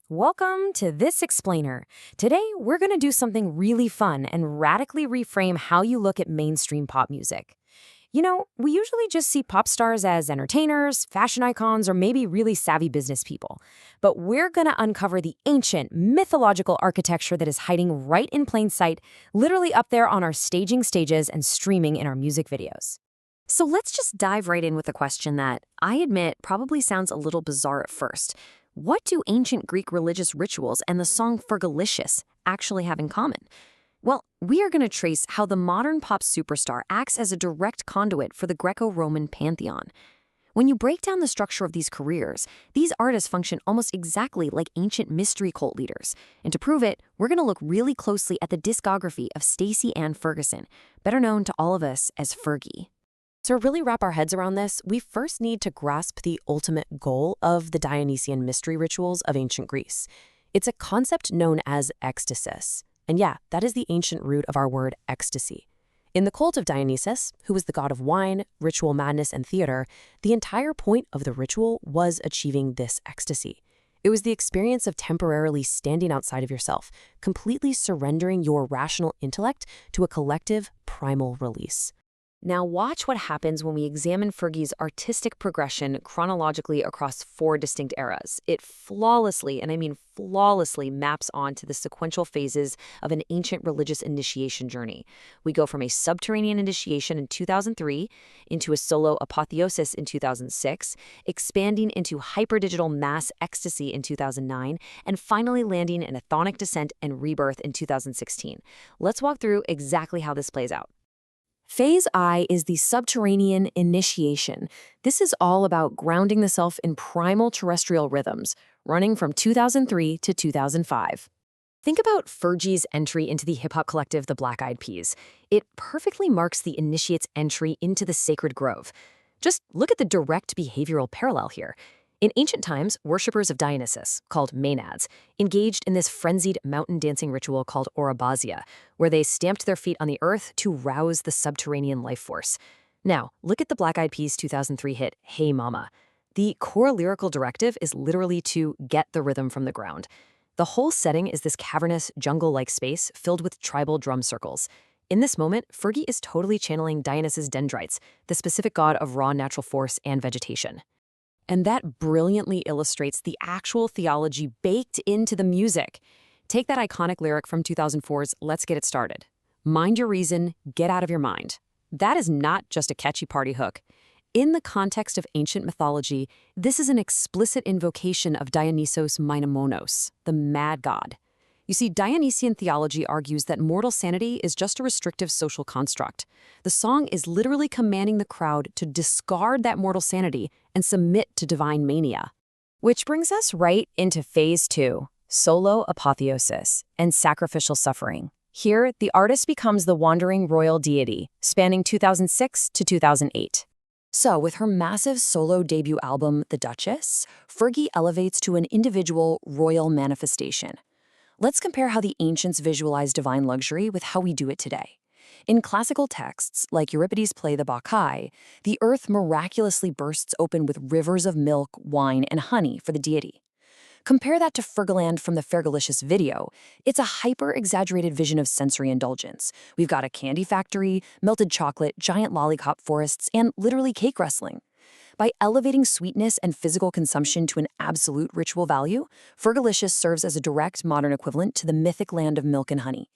Welcome to This Explainer. Today, we're going to do something really fun and radically reframe how you look at mainstream pop music. We usually just see pop stars as entertainers, fashion icons, or maybe really savvy business people. But we're going to uncover the ancient, mythological architecture that is hiding right in plain sight, literally up there on our staging stages and streaming in our music videos. So let's just dive right in with a question that, I admit, probably sounds a little bizarre at first. What do ancient Greek religious rituals and the song Fergalicious actually have in common? Well, we are going to trace how the modern pop superstar acts as a direct conduit for the Greco-Roman pantheon. When you break down the structure of these careers, these artists function almost exactly like ancient mystery cult leaders. And to prove it, we're going to look really closely at the discography of Stacey Ann Ferguson, better known to all of us as Fergie. To really wrap our heads around this, we first need to grasp the ultimate goal of the Dionysian mystery rituals of ancient Greece. It's a concept known as ecstasy. And yeah, that is the ancient root of our word ecstasy. In the cult of Dionysus, who was the god of wine, ritual madness, and theater, the entire point of the ritual was achieving this ecstasy. It was the experience of temporarily standing outside of yourself, completely surrendering your rational intellect to a collective, primal release. Now watch what happens when we examine Fergie's artistic progression chronologically across 4 distinct eras. It flawlessly, and I mean flawlessly, maps onto the sequential phases of an ancient religious initiation journey. We go from a subterranean initiation in 2003 into a solo apotheosis in 2006, expanding into hyperdigital mass ecstasy in 2009, and finally landing in a chthonic descent and rebirth in 2016. Let's walk through exactly how this plays out. Phase I is the subterranean initiation. This is all about grounding the self in primal terrestrial rhythms, running from 2003 to 2005. Think about Fergie's entry into the hip-hop collective The Black Eyed Peas. It perfectly marks the initiate's entry into the sacred grove. Just look at the direct behavioral parallel here. In ancient times, worshippers of Dionysus, called Maenads, engaged in this frenzied mountain dancing ritual called orobasia, where they stamped their feet on the earth to rouse the subterranean life force. Now, look at the Black Eyed Peas' 2003 hit, Hey Mama. The core lyrical directive is literally to get the rhythm from the ground. The whole setting is this cavernous, jungle-like space filled with tribal drum circles. In this moment, Fergie is totally channeling Dionysus dendrites, the specific god of raw natural force and vegetation. And that brilliantly illustrates the actual theology baked into the music. Take that iconic lyric from 2004's Let's Get It Started. Mind your reason, get out of your mind. That is not just a catchy party hook. In the context of ancient mythology, this is an explicit invocation of Dionysos Maenimonos, the mad god. You see, Dionysian theology argues that mortal sanity is just a restrictive social construct. The song is literally commanding the crowd to discard that mortal sanity and submit to divine mania. Which brings us right into phase 2, solo apotheosis and sacrificial suffering. Here, the artist becomes the wandering royal deity, spanning 2006 to 2008. So, with her massive solo debut album, The Duchess, Fergie elevates to an individual royal manifestation. Let's compare how the ancients visualized divine luxury with how we do it today. In classical texts, like Euripides' play The Bacchus, the earth miraculously bursts open with rivers of milk, wine, and honey for the deity. Compare that to Fergaland from the Fergalicious video. It's a hyper-exaggerated vision of sensory indulgence. We've got a candy factory, melted chocolate, giant lollipop forests, and literally cake wrestling. By elevating sweetness and physical consumption to an absolute ritual value, Fergalicious serves as a direct modern equivalent to the mythic land of milk and honey.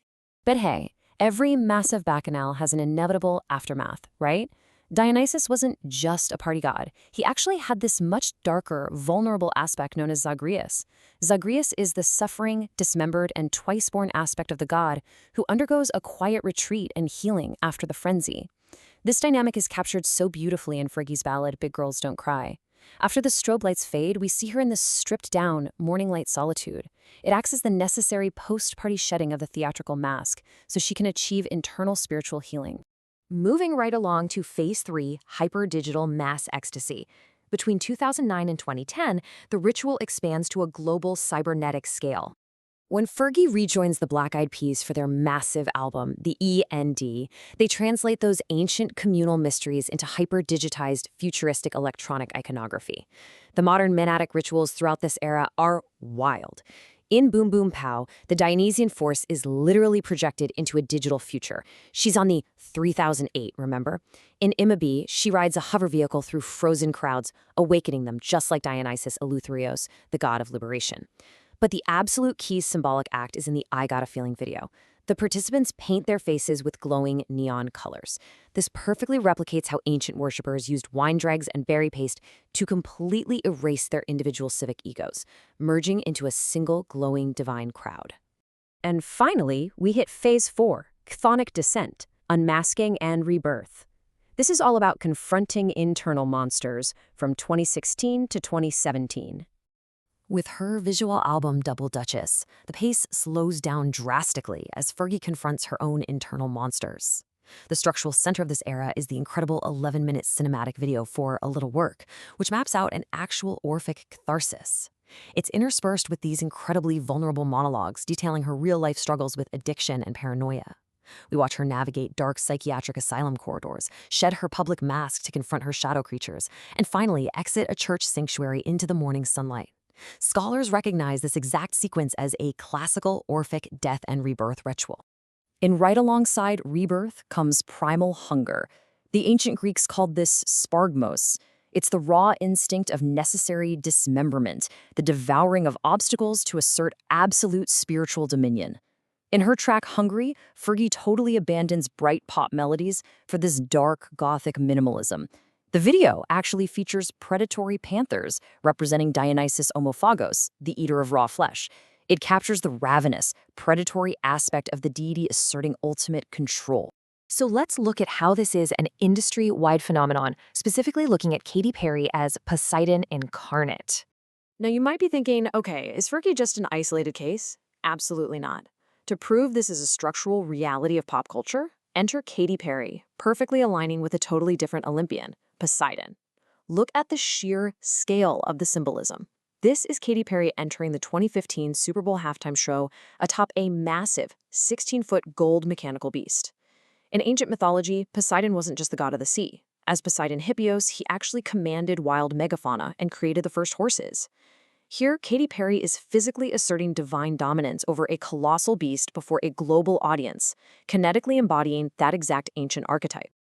But hey, every massive bacchanal has an inevitable aftermath, right? Dionysus wasn't just a party god. He actually had this much darker, vulnerable aspect known as Zagreus. Zagreus is the suffering, dismembered, and twice-born aspect of the god who undergoes a quiet retreat and healing after the frenzy. This dynamic is captured so beautifully in Fergie's ballad, Big Girls Don't Cry. After the strobe lights fade, we see her in this stripped-down, morning light solitude. It acts as the necessary post-party shedding of the theatrical mask, so she can achieve internal spiritual healing. Moving right along to Phase 3, hyper-digital mass ecstasy. Between 2009 and 2010, the ritual expands to a global cybernetic scale. When Fergie rejoins the Black Eyed Peas for their massive album, the END, they translate those ancient communal mysteries into hyper-digitized, futuristic electronic iconography. The modern Maenadic rituals throughout this era are wild. In Boom Boom Pow, the Dionysian force is literally projected into a digital future. She's on the 3008, remember? In Imabe, she rides a hover vehicle through frozen crowds, awakening them just like Dionysus Eleutherios, the god of liberation. But the absolute key symbolic act is in the I Got a Feeling video. The participants paint their faces with glowing neon colors. This perfectly replicates how ancient worshippers used wine dregs and berry paste to completely erase their individual civic egos, merging into a single glowing divine crowd. And finally, we hit Phase 4, chthonic descent, unmasking and rebirth. This is all about confronting internal monsters from 2016 to 2017. With her visual album Double Dutchess, the pace slows down drastically as Fergie confronts her own internal monsters. The structural center of this era is the incredible 11-minute cinematic video for A Little Work, which maps out an actual Orphic catharsis. It's interspersed with these incredibly vulnerable monologues detailing her real-life struggles with addiction and paranoia. We watch her navigate dark psychiatric asylum corridors, shed her public mask to confront her shadow creatures, and finally exit a church sanctuary into the morning sunlight. Scholars recognize this exact sequence as a classical Orphic death and rebirth ritual. And right alongside rebirth comes primal hunger. The ancient Greeks called this spargmos. It's the raw instinct of necessary dismemberment, the devouring of obstacles to assert absolute spiritual dominion. In her track Hungry, Fergie totally abandons bright pop melodies for this dark, gothic minimalism. The video actually features predatory panthers representing Dionysus Omophagos, the eater of raw flesh. It captures the ravenous, predatory aspect of the deity asserting ultimate control. So let's look at how this is an industry-wide phenomenon, specifically looking at Katy Perry as Poseidon incarnate. Now you might be thinking, okay, is Fergie just an isolated case? Absolutely not. To prove this is a structural reality of pop culture, enter Katy Perry, perfectly aligning with a totally different Olympian, Poseidon. Look at the sheer scale of the symbolism. This is Katy Perry entering the 2015 Super Bowl halftime show atop a massive 16-foot gold mechanical beast. In ancient mythology, Poseidon wasn't just the god of the sea. As Poseidon Hippios, he actually commanded wild megafauna and created the first horses. Here, Katy Perry is physically asserting divine dominance over a colossal beast before a global audience, kinetically embodying that exact ancient archetype.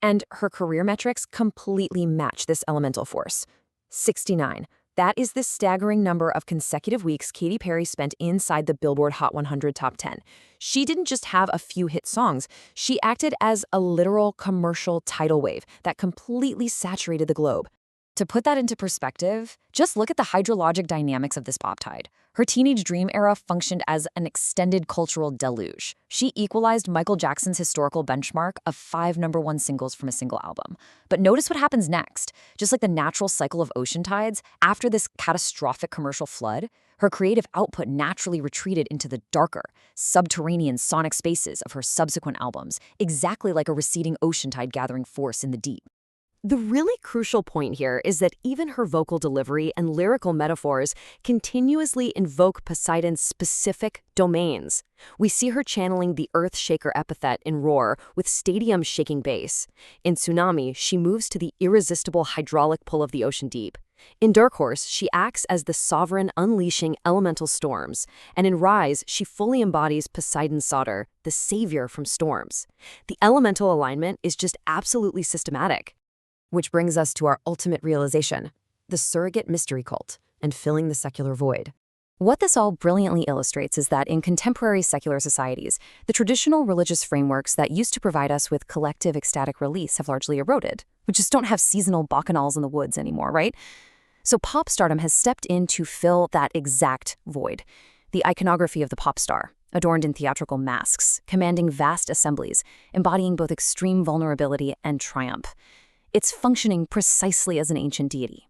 And her career metrics completely match this elemental force. 69. That is the staggering number of consecutive weeks Katy Perry spent inside the Billboard Hot 100 Top 10. She didn't just have a few hit songs, she acted as a literal commercial tidal wave that completely saturated the globe. To put that into perspective, just look at the hydrologic dynamics of this pop tide. Her teenage dream era functioned as an extended cultural deluge. She equalized Michael Jackson's historical benchmark of 5 #1 singles from a single album. But notice what happens next. Just like the natural cycle of ocean tides, after this catastrophic commercial flood, her creative output naturally retreated into the darker, subterranean sonic spaces of her subsequent albums, exactly like a receding ocean tide gathering force in the deep. The really crucial point here is that even her vocal delivery and lyrical metaphors continuously invoke Poseidon's specific domains. We see her channeling the Earth Shaker epithet in Roar with stadium-shaking bass. In Tsunami, she moves to the irresistible hydraulic pull of the ocean deep. In Dark Horse, she acts as the sovereign unleashing elemental storms. And in Rise, she fully embodies Poseidon's Sauter, the savior from storms. The elemental alignment is just absolutely systematic. Which brings us to our ultimate realization, the surrogate mystery cult and filling the secular void. What this all brilliantly illustrates is that in contemporary secular societies, the traditional religious frameworks that used to provide us with collective ecstatic release have largely eroded. We just don't have seasonal bacchanals in the woods anymore, right? So pop stardom has stepped in to fill that exact void. The iconography of the pop star, adorned in theatrical masks, commanding vast assemblies, embodying both extreme vulnerability and triumph. It's functioning precisely as an ancient deity.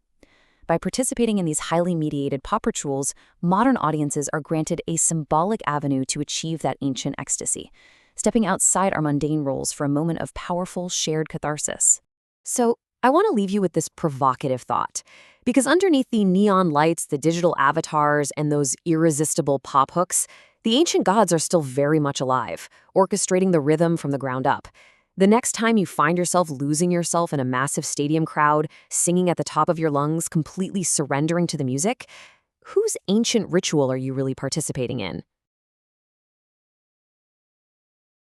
By participating in these highly mediated pop rituals, modern audiences are granted a symbolic avenue to achieve that ancient ecstasy, stepping outside our mundane roles for a moment of powerful shared catharsis. So, I want to leave you with this provocative thought. Because underneath the neon lights, the digital avatars, and those irresistible pop hooks, the ancient gods are still very much alive, orchestrating the rhythm from the ground up. The next time you find yourself losing yourself in a massive stadium crowd, singing at the top of your lungs, completely surrendering to the music, whose ancient ritual are you really participating in?